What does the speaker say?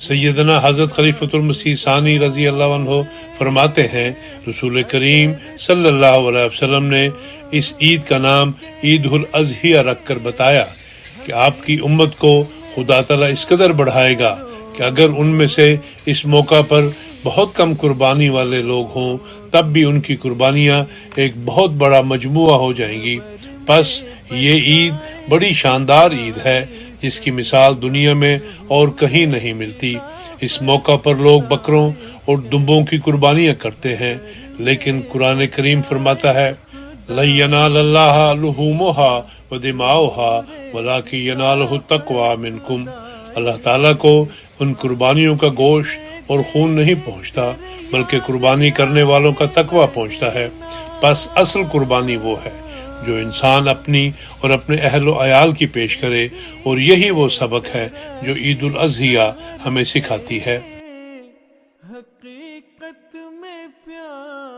سیدنا حضرت خلیفۃ المسیح ثانی رضی اللہ عنہ فرماتے ہیں رسول کریم صلی اللہ علیہ وسلم نے اس عید کا نام عید الاضحیہ رکھ کر بتایا کہ آپ کی امت کو خدا تعالیٰ اس قدر بڑھائے گا کہ اگر ان میں سے اس موقع پر بہت کم قربانی والے لوگ ہوں تب بھی ان کی قربانیاں ایک بہت بڑا مجموعہ ہو جائیں گی۔ پس یہ عید بڑی شاندار عید ہے جس کی مثال دنیا میں اور کہیں نہیں ملتی۔ اس موقع پر لوگ بکروں اور دمبوں کی قربانیاں کرتے ہیں، لیکن قرآن کریم فرماتا ہے لَن يَنَالَ اللَّهَ لُحُومُهَا وَدِمَاؤُهَا وَلَٰكِن يَنَالُهُ التَّقْوَىٰ مِنكُمْ۔ اللہ تعالیٰ کو ان قربانیوں کا گوشت اور خون نہیں پہنچتا بلکہ قربانی کرنے والوں کا تقویٰ پہنچتا ہے۔ پس اصل قربانی وہ ہے جو انسان اپنی اور اپنے اہل و عیال کی پیش کرے، اور یہی وہ سبق ہے جو عید الاضحیٰ ہمیں سکھاتی ہے۔ حقیقت میں پیار